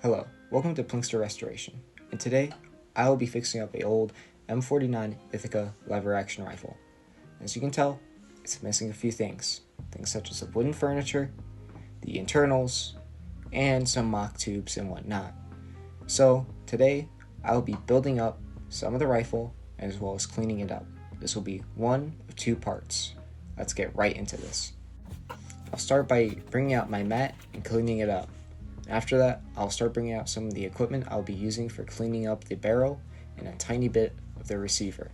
Hello, welcome to Plinkster Restoration, and today I will be fixing up a old M49 Ithaca lever-action rifle. As you can tell, it's missing a few things such as the wooden furniture, the internals, and some mock tubes and whatnot. So today I will be building up some of the rifle as well as cleaning it up. This will be one of two parts. Let's get right into this. I'll start by bringing out my mat and cleaning it up. After that, I'll start bringing out some of the equipment I'll be using for cleaning up the barrel and a tiny bit of the receiver.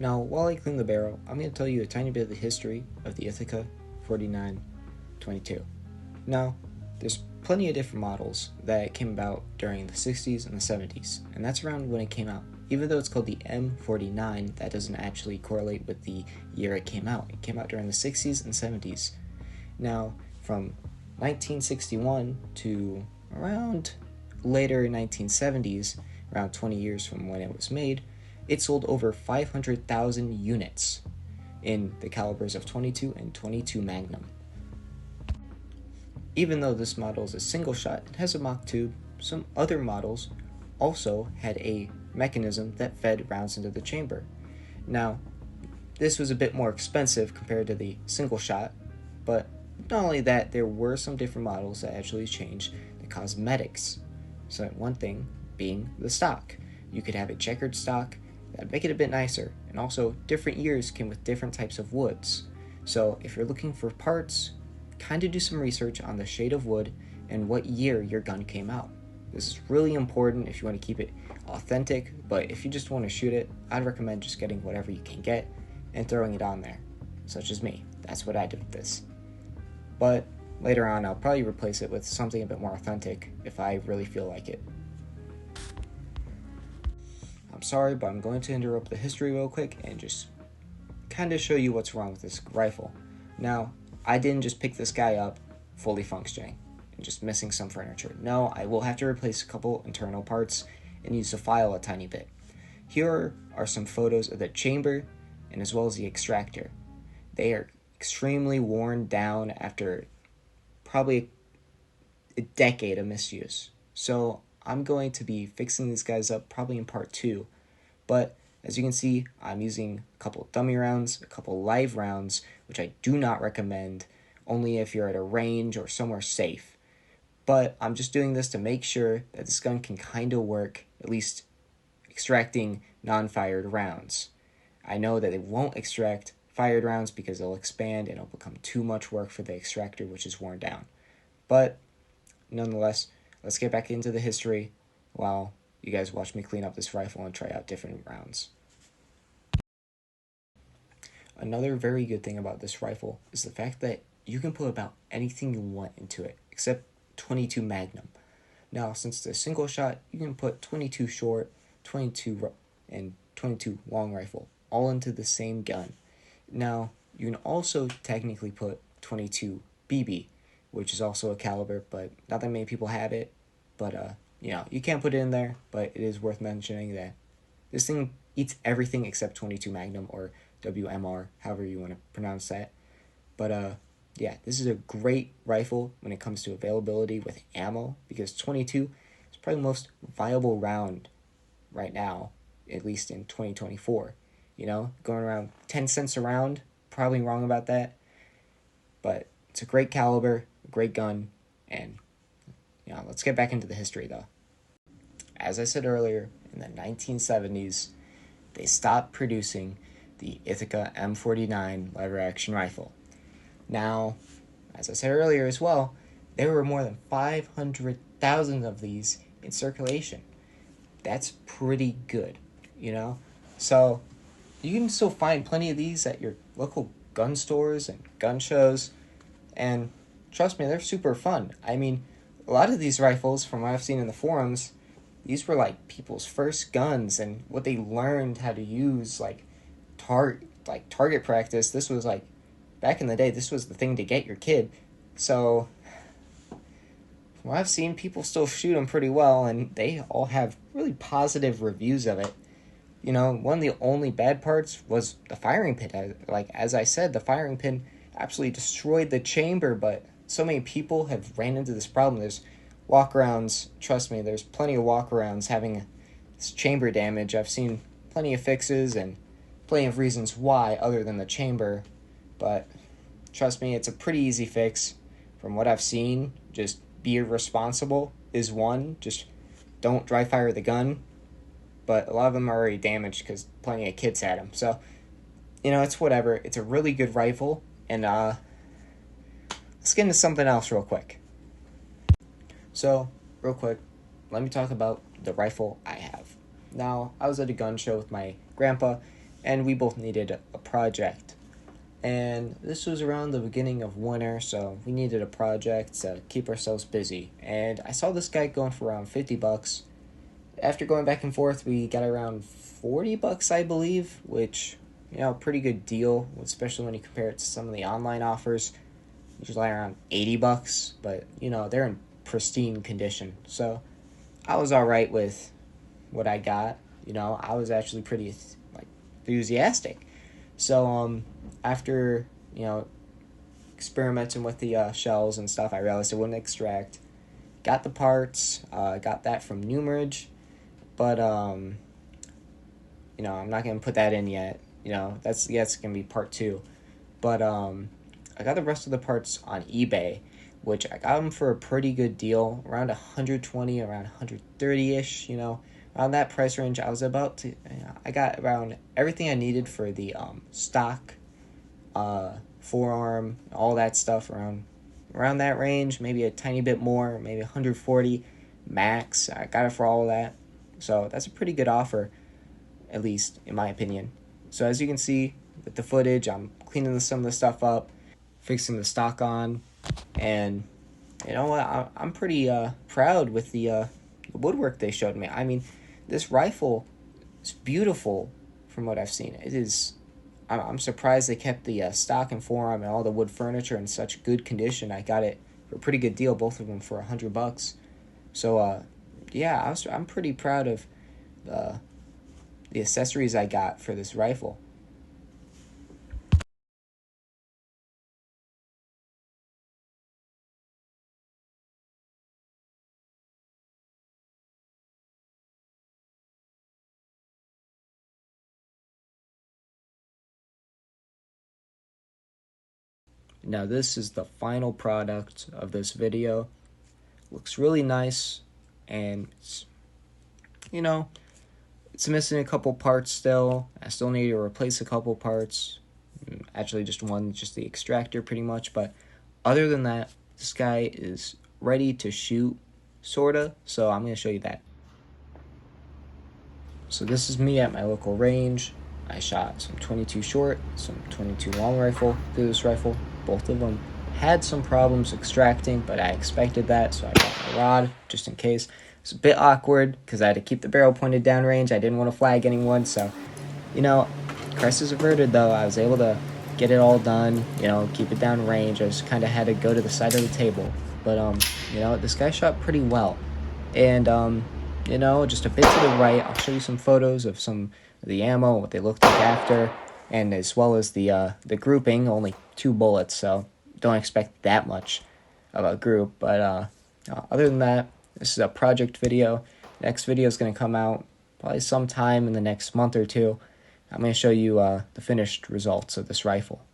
Now, while I clean the barrel, I'm going to tell you a tiny bit of the history of the Ithaca M49. Now, there's plenty of different models that came about during the 60s and the 70s, and that's around when it came out. Even though it's called the M49, that doesn't actually correlate with the year it came out. It came out during the 60s and 70s. Now, from 1961 to around later 1970s, around 20 years from when it was made, it sold over 500,000 units in the calibers of 22 and 22 Magnum. Even though this model is a single shot and has a mock tube, some other models also had a mechanism that fed rounds into the chamber. Now, this was a bit more expensive compared to the single shot, but not only that, there were some different models that actually changed the cosmetics. So one thing being the stock. You could have a checkered stock that'd make it a bit nicer, and also different years came with different types of woods. So if you're looking for parts, kind of do some research on the shade of wood and what year your gun came out. This is really important if you want to keep it authentic, but if you just want to shoot it, I'd recommend just getting whatever you can get and throwing it on there, such as me. That's what I did with this. But later on, I'll probably replace it with something a bit more authentic if I really feel like it. I'm sorry, but I'm going to interrupt the history real quick and just kind of show you what's wrong with this rifle. Now, I didn't just pick this guy up fully functioning and just missing some furniture. No, I will have to replace a couple internal parts and use the file a tiny bit. Here are some photos of the chamber and as well as the extractor. They are extremely worn down after probably a decade of misuse. So I'm going to be fixing these guys up probably in part 2, but as you can see, I'm using a couple dummy rounds, a couple live rounds, which I do not recommend, only if you're at a range or somewhere safe. But I'm just doing this to make sure that this gun can kind of work, at least extracting non-fired rounds. I know that it won't extract fired rounds because they'll expand and it'll become too much work for the extractor, which is worn down. But nonetheless, let's get back into the history while you guys watch me clean up this rifle and try out different rounds. Another very good thing about this rifle is the fact that you can put about anything you want into it, except 22 Magnum. Now, since it's a single shot, you can put 22 short, 22 and 22 long rifle all into the same gun. Now, you can also technically put 22 BB, which is also a caliber, but not that many people have it. But, you can't put it in there, but it is worth mentioning that this thing eats everything except 22 Magnum, or WMR, however you want to pronounce that. But, this is a great rifle when it comes to availability with ammo, because 22 is probably the most viable round right now, at least in 2024. Going around 10 cents a round, probably wrong about that, but it's a great caliber, a great gun, and let's get back into the history though. As I said earlier, in the 1970s, they stopped producing the Ithaca M49 lever-action rifle. Now, as I said earlier as well, there were more than 500,000 of these in circulation. That's pretty good, So, you can still find plenty of these at your local gun stores and gun shows, and trust me, they're super fun. I mean, a lot of these rifles, from what I've seen in the forums, these were like people's first guns and what they learned how to use, like target practice. This was like back in the day, this was the thing to get your kid. So, well, I've seen people still shoot them pretty well, and they all have really positive reviews of it. You know, one of the only bad parts was the firing pin. Like, as I said, the firing pin absolutely destroyed the chamber, but so many people have ran into this problem. There's walkarounds, trust me, there's plenty of walkarounds having this chamber damage. I've seen plenty of fixes and plenty of reasons why other than the chamber, but trust me, it's a pretty easy fix. From what I've seen, just be irresponsible is one. Just don't dry fire the gun. But a lot of them are already damaged because plenty of kids had them. So, you know, it's whatever. It's a really good rifle. And let's get into something else real quick. So, real quick, let me talk about the rifle I have. Now, I was at a gun show with my grandpa, and we both needed a project. And this was around the beginning of winter, so we needed a project to keep ourselves busy. And I saw this guy going for around $50. After going back and forth, we got around $40, I believe, which, you know, pretty good deal, especially when you compare it to some of the online offers, which is like around $80. But, you know, they're in pristine condition. So I was all right with what I got. You know, I was actually pretty enthusiastic. So after, you know, experimenting with the shells and stuff, I realized it wouldn't extract. Got the parts, got that from Numerage, but you know, I'm not gonna put that in yet. You know, that's gonna be part 2. But I got the rest of the parts on eBay, which I got them for a pretty good deal, around 120, around 130-ish, you know, around that price range. I was about to, you know, I got around everything I needed for the stock forearm, all that stuff around that range, maybe a tiny bit more, maybe 140 max. I got it for all of that. So that's a pretty good offer, at least in my opinion. So as you can see with the footage, I'm cleaning some of the stuff up, fixing the stock on, and you know what, I'm pretty proud with the woodwork they showed me. I mean, this rifle is beautiful from what I've seen. It is. I'm surprised they kept the stock and forearm and all the wood furniture in such good condition. I got it for a pretty good deal, both of them for $100. So yeah, I'm pretty proud of the accessories I got for this rifle. Now this is the final product of this video. Looks really nice, and it's, you know, it's missing a couple parts still. I still need to replace a couple parts. Actually just one, just the extractor pretty much. But other than that, this guy is ready to shoot, sorta. So I'm going to show you that. So this is me at my local range. I shot some 22 short, some 22 long rifle through this rifle. Both of them had some problems extracting, but I expected that, so I got my rod just in case. It's a bit awkward because I had to keep the barrel pointed downrange. I didn't want to flag anyone, so, you know, crisis averted though. I was able to get it all done, you know, keep it downrange. I just kind of had to go to the side of the table. But, you know, this guy shot pretty well. And, you know, just a bit to the right, I'll show you some photos of some of the ammo, what they looked like after, and as well as the grouping, only 2 bullets, so don't expect that much of a group. But other than that, this is a project video. Next video is going to come out probably sometime in the next month or two. I'm going to show you the finished results of this rifle.